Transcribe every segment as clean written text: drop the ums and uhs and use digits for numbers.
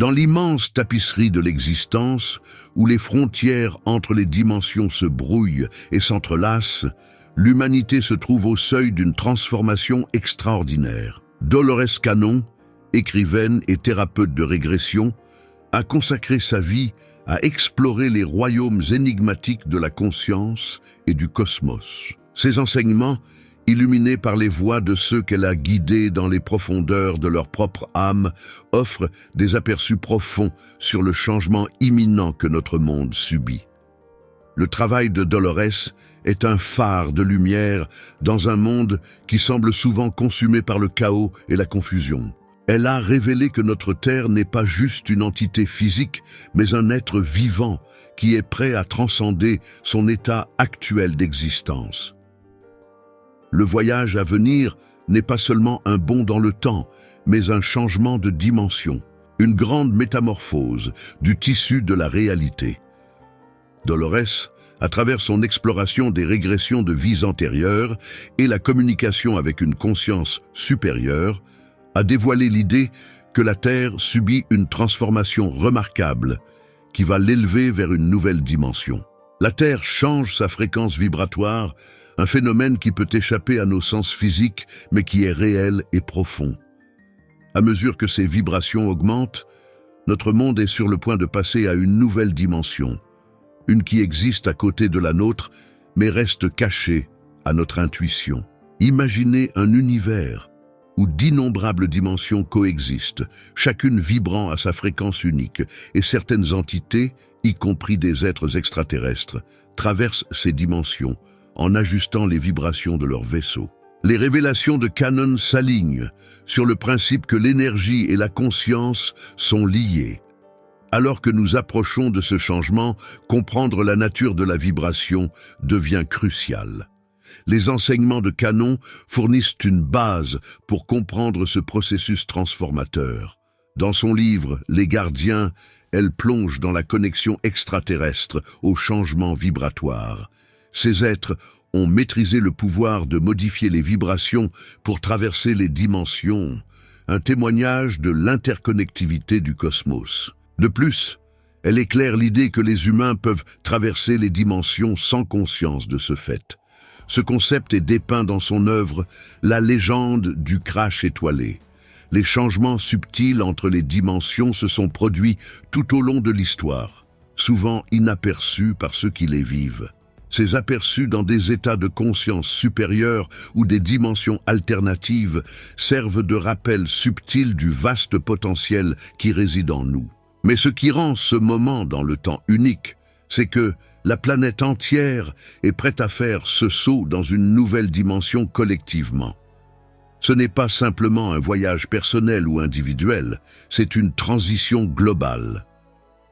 Dans l'immense tapisserie de l'existence, où les frontières entre les dimensions se brouillent et s'entrelacent, l'humanité se trouve au seuil d'une transformation extraordinaire. Dolores Cannon, écrivaine et thérapeute de régression, a consacré sa vie à explorer les royaumes énigmatiques de la conscience et du cosmos. Ses enseignements, illuminés par les voix de ceux qu'elle a guidés dans les profondeurs de leur propre âme, offrent des aperçus profonds sur le changement imminent que notre monde subit. Le travail de Dolores est un phare de lumière dans un monde qui semble souvent consumé par le chaos et la confusion. Elle a révélé que notre Terre n'est pas juste une entité physique, mais un être vivant qui est prêt à transcender son état actuel d'existence. Le voyage à venir n'est pas seulement un bond dans le temps, mais un changement de dimension, une grande métamorphose du tissu de la réalité. Dolores, à travers son exploration des régressions de vies antérieures et la communication avec une conscience supérieure, a dévoilé l'idée que la Terre subit une transformation remarquable qui va l'élever vers une nouvelle dimension. La Terre change sa fréquence vibratoire, un phénomène qui peut échapper à nos sens physiques, mais qui est réel et profond. À mesure que ces vibrations augmentent, notre monde est sur le point de passer à une nouvelle dimension, une qui existe à côté de la nôtre, mais reste cachée à notre intuition. Imaginez un univers où d'innombrables dimensions coexistent, chacune vibrant à sa fréquence unique, et certaines entités, y compris des êtres extraterrestres, traversent ces dimensions en ajustant les vibrations de leur vaisseau. Les révélations de Cannon s'alignent sur le principe que l'énergie et la conscience sont liées. Alors que nous approchons de ce changement, comprendre la nature de la vibration devient crucial. Les enseignements de Cannon fournissent une base pour comprendre ce processus transformateur. Dans son livre « Les Gardiens », elle plonge dans la connexion extraterrestre au changement vibratoire. Ces êtres ont maîtrisé le pouvoir de modifier les vibrations pour traverser les dimensions, un témoignage de l'interconnectivité du cosmos. De plus, elle éclaire l'idée que les humains peuvent traverser les dimensions sans conscience de ce fait. Ce concept est dépeint dans son œuvre « La légende du crash étoilé ». Les changements subtils entre les dimensions se sont produits tout au long de l'histoire, souvent inaperçus par ceux qui les vivent. Ces aperçus dans des états de conscience supérieure ou des dimensions alternatives servent de rappel subtil du vaste potentiel qui réside en nous. Mais ce qui rend ce moment dans le temps unique, c'est que la planète entière est prête à faire ce saut dans une nouvelle dimension collectivement. Ce n'est pas simplement un voyage personnel ou individuel, c'est une transition globale.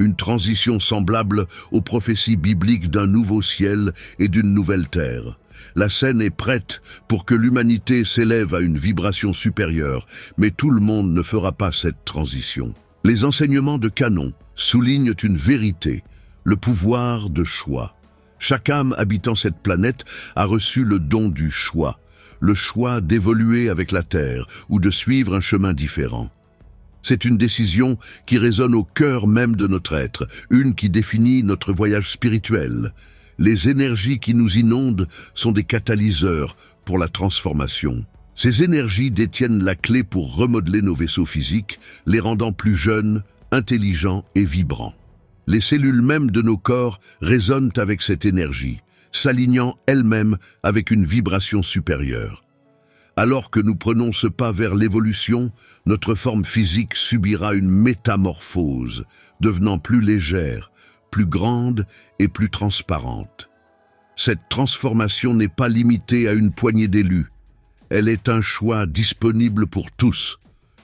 Une transition semblable aux prophéties bibliques d'un nouveau ciel et d'une nouvelle terre. La scène est prête pour que l'humanité s'élève à une vibration supérieure, mais tout le monde ne fera pas cette transition. Les enseignements de Cannon soulignent une vérité, le pouvoir de choix. Chaque âme habitant cette planète a reçu le don du choix, le choix d'évoluer avec la Terre ou de suivre un chemin différent. C'est une décision qui résonne au cœur même de notre être, une qui définit notre voyage spirituel. Les énergies qui nous inondent sont des catalyseurs pour la transformation. Ces énergies détiennent la clé pour remodeler nos vaisseaux physiques, les rendant plus jeunes, intelligents et vibrants. Les cellules mêmes de nos corps résonnent avec cette énergie, s'alignant elles-mêmes avec une vibration supérieure. Alors que nous prenons ce pas vers l'évolution, notre forme physique subira une métamorphose, devenant plus légère, plus grande et plus transparente. Cette transformation n'est pas limitée à une poignée d'élus. Elle est un choix disponible pour tous,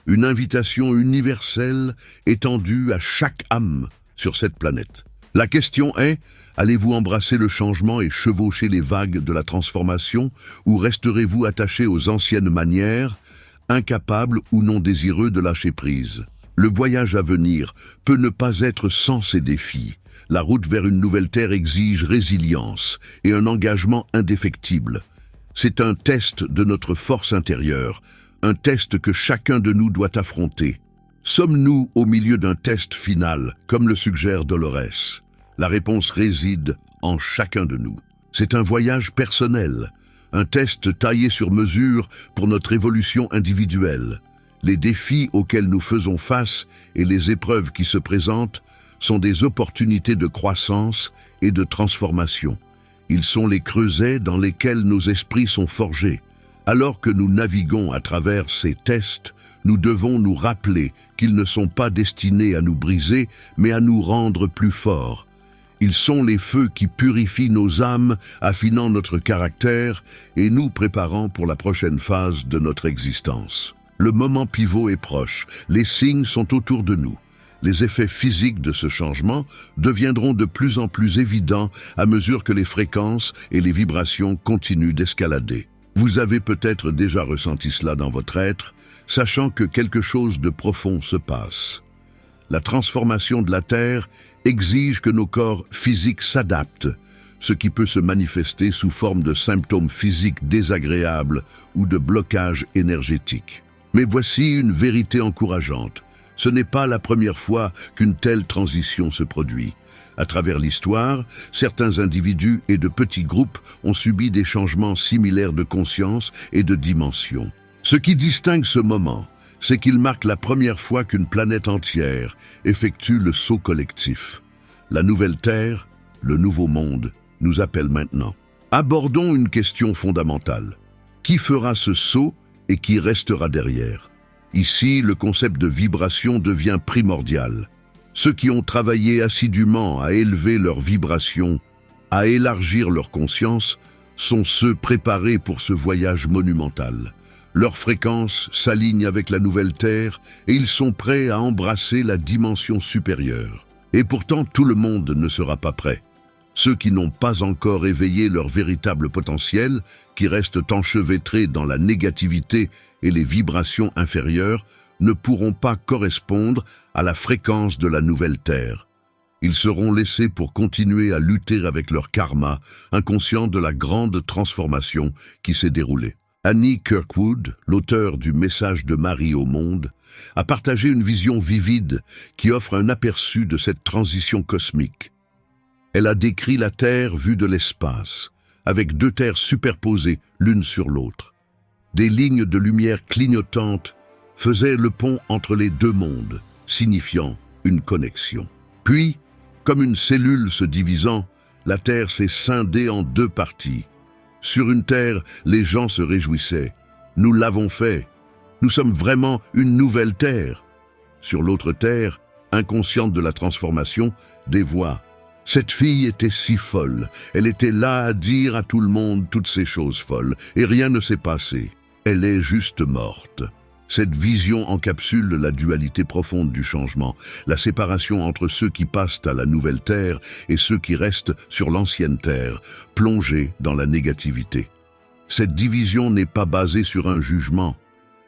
une invitation universelle étendue à chaque âme sur cette planète. La question est, allez-vous embrasser le changement et chevaucher les vagues de la transformation, ou resterez-vous attaché aux anciennes manières, incapables ou non désireux de lâcher prise? Le voyage à venir peut ne pas être sans ses défis. La route vers une nouvelle terre exige résilience et un engagement indéfectible. C'est un test de notre force intérieure, un test que chacun de nous doit affronter. Sommes-nous au milieu d'un test final, comme le suggère Dolores? La réponse réside en chacun de nous. C'est un voyage personnel, un test taillé sur mesure pour notre évolution individuelle. Les défis auxquels nous faisons face et les épreuves qui se présentent sont des opportunités de croissance et de transformation. Ils sont les creusets dans lesquels nos esprits sont forgés. Alors que nous naviguons à travers ces tests, nous devons nous rappeler qu'ils ne sont pas destinés à nous briser, mais à nous rendre plus forts. Ils sont les feux qui purifient nos âmes, affinant notre caractère et nous préparant pour la prochaine phase de notre existence. Le moment pivot est proche, les signes sont autour de nous. Les effets physiques de ce changement deviendront de plus en plus évidents à mesure que les fréquences et les vibrations continuent d'escalader. Vous avez peut-être déjà ressenti cela dans votre être, sachant que quelque chose de profond se passe. La transformation de la Terre exige que nos corps physiques s'adaptent, ce qui peut se manifester sous forme de symptômes physiques désagréables ou de blocages énergétiques. Mais voici une vérité encourageante. Ce n'est pas la première fois qu'une telle transition se produit. À travers l'histoire, certains individus et de petits groupes ont subi des changements similaires de conscience et de dimension. Ce qui distingue ce moment, c'est qu'il marque la première fois qu'une planète entière effectue le saut collectif. La nouvelle Terre, le nouveau monde, nous appelle maintenant. Abordons une question fondamentale. Qui fera ce saut et qui restera derrière? Ici, le concept de vibration devient primordial. Ceux qui ont travaillé assidûment à élever leur vibration, à élargir leur conscience, sont ceux préparés pour ce voyage monumental. Leur fréquence s'aligne avec la nouvelle Terre et ils sont prêts à embrasser la dimension supérieure. Et pourtant, tout le monde ne sera pas prêt. Ceux qui n'ont pas encore éveillé leur véritable potentiel, qui restent enchevêtrés dans la négativité et les vibrations inférieures, ne pourront pas correspondre à la fréquence de la nouvelle Terre. Ils seront laissés pour continuer à lutter avec leur karma, inconscients de la grande transformation qui s'est déroulée. Annie Kirkwood, l'auteur du Message de Marie au monde, a partagé une vision vivide qui offre un aperçu de cette transition cosmique. Elle a décrit la Terre vue de l'espace, avec deux terres superposées l'une sur l'autre. Des lignes de lumière clignotantes faisaient le pont entre les deux mondes, signifiant une connexion. Puis, comme une cellule se divisant, la Terre s'est scindée en deux parties. Sur une terre, les gens se réjouissaient. Nous l'avons fait. Nous sommes vraiment une nouvelle terre. Sur l'autre terre, inconsciente de la transformation, des voix. Cette fille était si folle. Elle était là à dire à tout le monde toutes ces choses folles. Et rien ne s'est passé. Elle est juste morte. Cette vision encapsule la dualité profonde du changement, la séparation entre ceux qui passent à la nouvelle terre et ceux qui restent sur l'ancienne terre, plongés dans la négativité. Cette division n'est pas basée sur un jugement,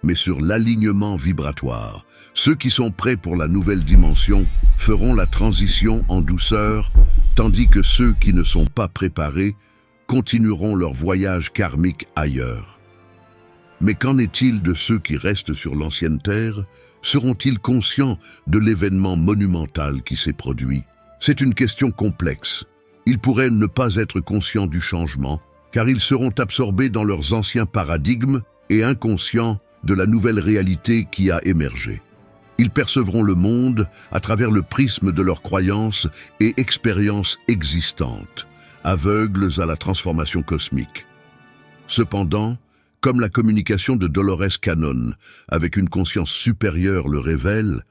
mais sur l'alignement vibratoire. Ceux qui sont prêts pour la nouvelle dimension feront la transition en douceur, tandis que ceux qui ne sont pas préparés continueront leur voyage karmique ailleurs. Mais qu'en est-il de ceux qui restent sur l'ancienne terre? Seront-ils conscients de l'événement monumental qui s'est produit? C'est une question complexe. Ils pourraient ne pas être conscients du changement, car ils seront absorbés dans leurs anciens paradigmes et inconscients de la nouvelle réalité qui a émergé. Ils percevront le monde à travers le prisme de leurs croyances et expériences existantes, aveugles à la transformation cosmique. Cependant, comme la communication de Dolores Cannon, avec une conscience supérieure le révèle,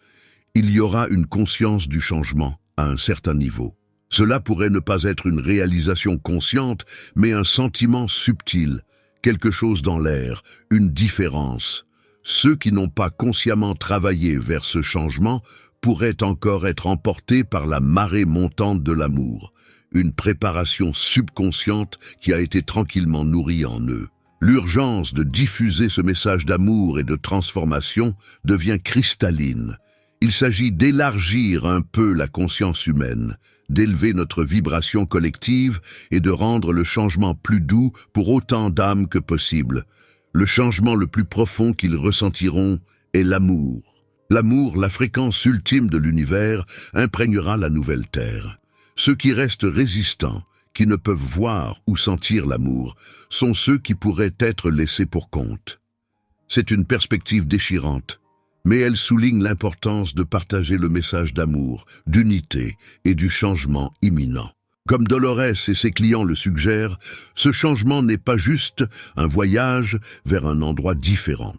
il y aura une conscience du changement à un certain niveau. Cela pourrait ne pas être une réalisation consciente, mais un sentiment subtil, quelque chose dans l'air, une différence. Ceux qui n'ont pas consciemment travaillé vers ce changement pourraient encore être emportés par la marée montante de l'amour, une préparation subconsciente qui a été tranquillement nourrie en eux. L'urgence de diffuser ce message d'amour et de transformation devient cristalline. Il s'agit d'élargir un peu la conscience humaine, d'élever notre vibration collective et de rendre le changement plus doux pour autant d'âmes que possible. Le changement le plus profond qu'ils ressentiront est l'amour. L'amour, la fréquence ultime de l'univers, imprégnera la nouvelle Terre. Ceux qui restent résistants, qui ne peuvent voir ou sentir l'amour, sont ceux qui pourraient être laissés pour compte. C'est une perspective déchirante, mais elle souligne l'importance de partager le message d'amour, d'unité et du changement imminent. Comme Dolores et ses clients le suggèrent, ce changement n'est pas juste un voyage vers un endroit différent.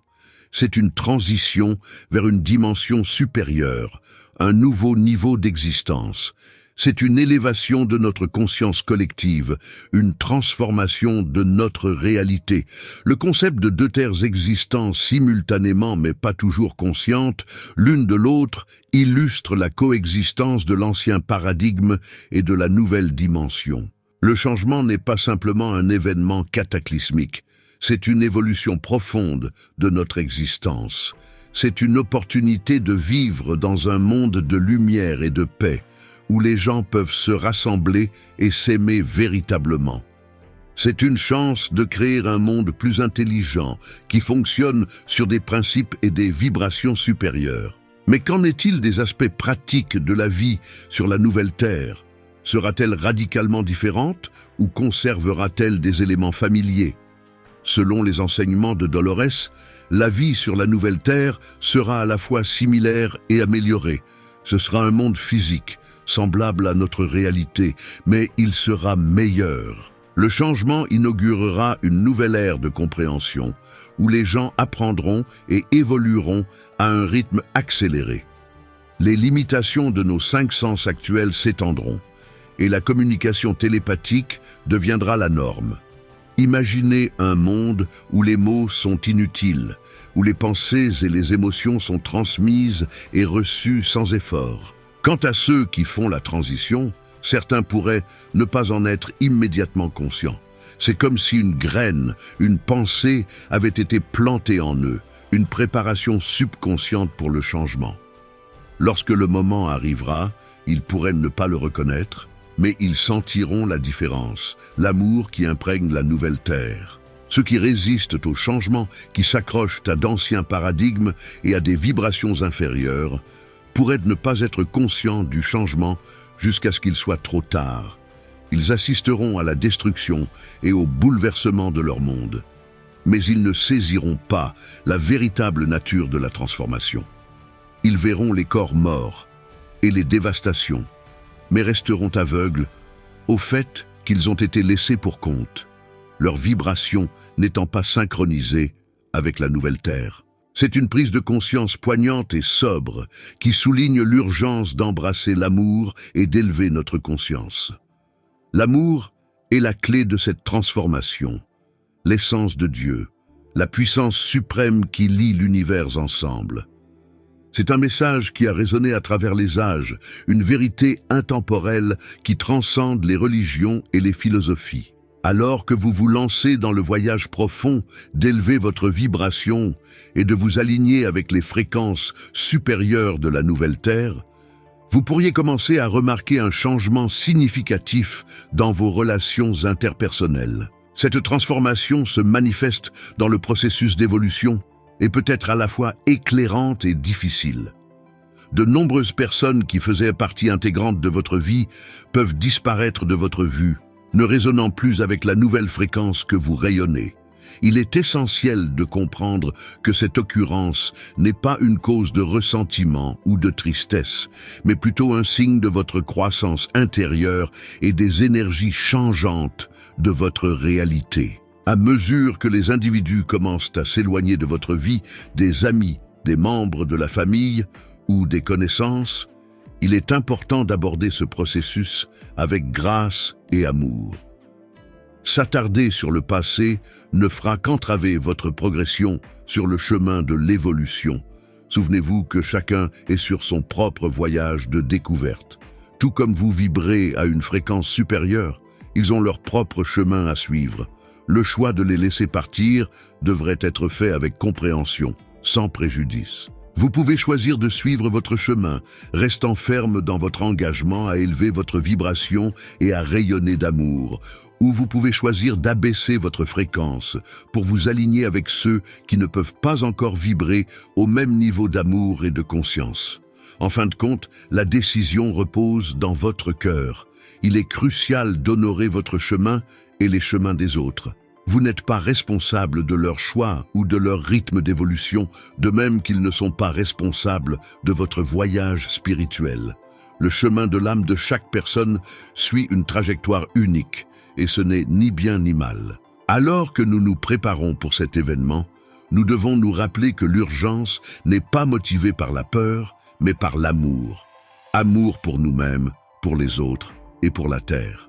C'est une transition vers une dimension supérieure, un nouveau niveau d'existence. C'est une élévation de notre conscience collective, une transformation de notre réalité. Le concept de deux terres existant simultanément mais pas toujours conscientes, l'une de l'autre, illustre la coexistence de l'ancien paradigme et de la nouvelle dimension. Le changement n'est pas simplement un événement cataclysmique, c'est une évolution profonde de notre existence. C'est une opportunité de vivre dans un monde de lumière et de paix, où les gens peuvent se rassembler et s'aimer véritablement. C'est une chance de créer un monde plus intelligent, qui fonctionne sur des principes et des vibrations supérieures. Mais qu'en est-il des aspects pratiques de la vie sur la nouvelle Terre? Sera-t-elle radicalement différente ou conservera-t-elle des éléments familiers? Selon les enseignements de Dolores, la vie sur la nouvelle Terre sera à la fois similaire et améliorée. Ce sera un monde physique, semblable à notre réalité, mais il sera meilleur. Le changement inaugurera une nouvelle ère de compréhension, où les gens apprendront et évolueront à un rythme accéléré. Les limitations de nos 5 sens actuels s'étendront, et la communication télépathique deviendra la norme. Imaginez un monde où les mots sont inutiles, où les pensées et les émotions sont transmises et reçues sans effort. Quant à ceux qui font la transition, certains pourraient ne pas en être immédiatement conscients. C'est comme si une graine, une pensée avait été plantée en eux, une préparation subconsciente pour le changement. Lorsque le moment arrivera, ils pourraient ne pas le reconnaître, mais ils sentiront la différence, l'amour qui imprègne la nouvelle Terre. Ceux qui résistent au changement, qui s'accrochent à d'anciens paradigmes et à des vibrations inférieures, pourraient ne pas être conscients du changement jusqu'à ce qu'il soit trop tard. Ils assisteront à la destruction et au bouleversement de leur monde. Mais ils ne saisiront pas la véritable nature de la transformation. Ils verront les corps morts et les dévastations, mais resteront aveugles au fait qu'ils ont été laissés pour compte, leurs vibrations n'étant pas synchronisées avec la nouvelle Terre. C'est une prise de conscience poignante et sobre qui souligne l'urgence d'embrasser l'amour et d'élever notre conscience. L'amour est la clé de cette transformation, l'essence de Dieu, la puissance suprême qui lie l'univers ensemble. C'est un message qui a résonné à travers les âges, une vérité intemporelle qui transcende les religions et les philosophies. Alors que vous vous lancez dans le voyage profond d'élever votre vibration et de vous aligner avec les fréquences supérieures de la nouvelle Terre, vous pourriez commencer à remarquer un changement significatif dans vos relations interpersonnelles. Cette transformation se manifeste dans le processus d'évolution et peut être à la fois éclairante et difficile. De nombreuses personnes qui faisaient partie intégrante de votre vie peuvent disparaître de votre vue, ne résonnant plus avec la nouvelle fréquence que vous rayonnez. Il est essentiel de comprendre que cette occurrence n'est pas une cause de ressentiment ou de tristesse, mais plutôt un signe de votre croissance intérieure et des énergies changeantes de votre réalité. À mesure que les individus commencent à s'éloigner de votre vie, des amis, des membres de la famille ou des connaissances, il est important d'aborder ce processus avec grâce et amour. S'attarder sur le passé ne fera qu'entraver votre progression sur le chemin de l'évolution. Souvenez-vous que chacun est sur son propre voyage de découverte. Tout comme vous vibrez à une fréquence supérieure, ils ont leur propre chemin à suivre. Le choix de les laisser partir devrait être fait avec compréhension, sans préjudice. Vous pouvez choisir de suivre votre chemin, restant ferme dans votre engagement à élever votre vibration et à rayonner d'amour, ou vous pouvez choisir d'abaisser votre fréquence pour vous aligner avec ceux qui ne peuvent pas encore vibrer au même niveau d'amour et de conscience. En fin de compte, la décision repose dans votre cœur. Il est crucial d'honorer votre chemin et les chemins des autres. Vous n'êtes pas responsable de leur choix ou de leur rythme d'évolution, de même qu'ils ne sont pas responsables de votre voyage spirituel. Le chemin de l'âme de chaque personne suit une trajectoire unique, et ce n'est ni bien ni mal. Alors que nous nous préparons pour cet événement, nous devons nous rappeler que l'urgence n'est pas motivée par la peur, mais par l'amour. Amour pour nous-mêmes, pour les autres et pour la terre.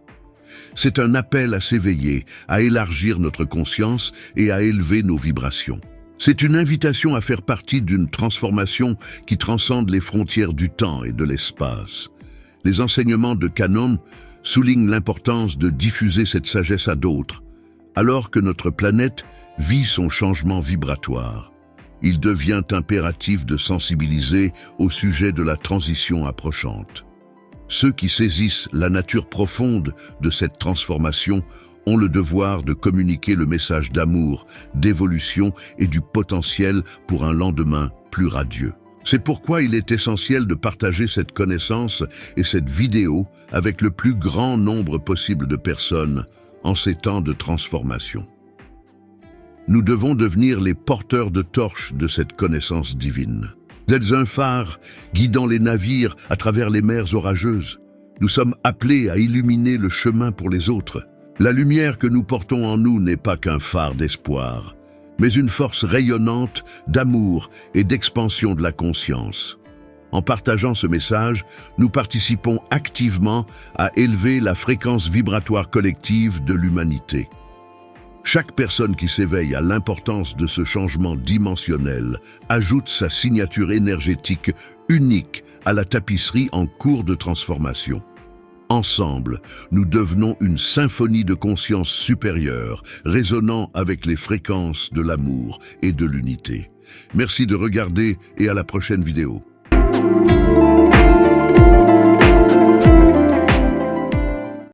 C'est un appel à s'éveiller, à élargir notre conscience et à élever nos vibrations. C'est une invitation à faire partie d'une transformation qui transcende les frontières du temps et de l'espace. Les enseignements de Kanon soulignent l'importance de diffuser cette sagesse à d'autres, alors que notre planète vit son changement vibratoire. Il devient impératif de sensibiliser au sujet de la transition approchante. Ceux qui saisissent la nature profonde de cette transformation ont le devoir de communiquer le message d'amour, d'évolution et du potentiel pour un lendemain plus radieux. C'est pourquoi il est essentiel de partager cette connaissance et cette vidéo avec le plus grand nombre possible de personnes en ces temps de transformation. Nous devons devenir les porteurs de torches de cette connaissance divine. Vous êtes un phare guidant les navires à travers les mers orageuses. Nous sommes appelés à illuminer le chemin pour les autres. La lumière que nous portons en nous n'est pas qu'un phare d'espoir, mais une force rayonnante d'amour et d'expansion de la conscience. En partageant ce message, nous participons activement à élever la fréquence vibratoire collective de l'humanité. Chaque personne qui s'éveille à l'importance de ce changement dimensionnel ajoute sa signature énergétique unique à la tapisserie en cours de transformation. Ensemble, nous devenons une symphonie de conscience supérieure, résonnant avec les fréquences de l'amour et de l'unité. Merci de regarder et à la prochaine vidéo.